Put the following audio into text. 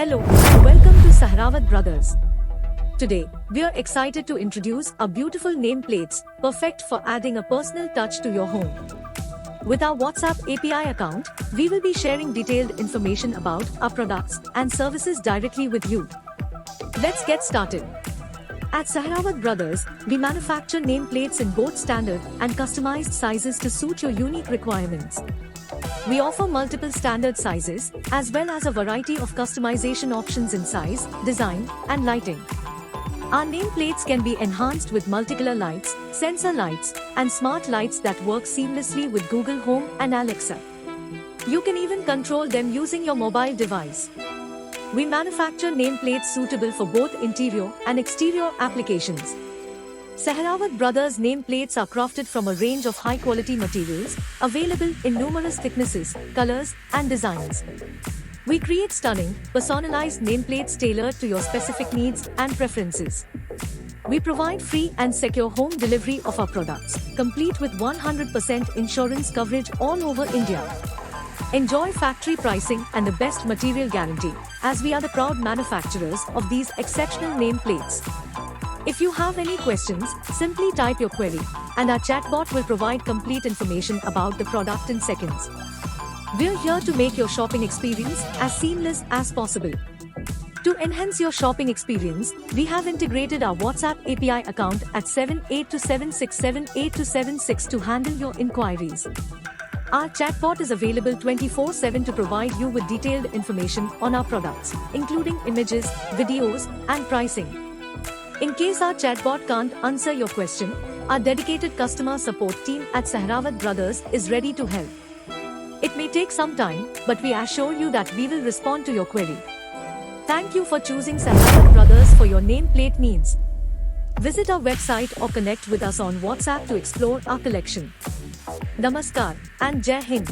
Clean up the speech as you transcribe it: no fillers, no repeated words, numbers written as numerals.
Hello, welcome to Sehrawat Brothers. Today, we are excited to introduce our beautiful nameplates, perfect for adding a personal touch to your home. With our WhatsApp API account, we will be sharing detailed information about our products and services directly with you. Let's get started. At Sehrawat Brothers, we manufacture nameplates in both standard and customized sizes to suit your unique requirements. We offer multiple standard sizes, as well as a variety of customization options in size, design, and lighting. Our nameplates can be enhanced with multicolor lights, sensor lights, and smart lights that work seamlessly with Google Home and Alexa. You can even control them using your mobile device. We manufacture nameplates suitable for both interior and exterior applications. Sehrawat Brothers nameplates are crafted from a range of high-quality materials, available in numerous thicknesses, colors, and designs. We create stunning, personalized nameplates tailored to your specific needs and preferences. We provide free and secure home delivery of our products, complete with 100% insurance coverage all over India. Enjoy factory pricing and the best material guarantee, as we are the proud manufacturers of these exceptional nameplates. If you have any questions, simply type your query, and our chatbot will provide complete information about the product in seconds. We're here to make your shopping experience as seamless as possible. To enhance your shopping experience, we have integrated our WhatsApp API account at 7827678276 to handle your inquiries. Our chatbot is available 24/7 to provide you with detailed information on our products, including images, videos, and pricing. In case our chatbot can't answer your question, our dedicated customer support team at Sehrawat Brothers is ready to help. It may take some time, but we assure you that we will respond to your query. Thank you for choosing Sehrawat Brothers for your nameplate needs. Visit our website or connect with us on WhatsApp to explore our collection. Namaskar and Jai Hind.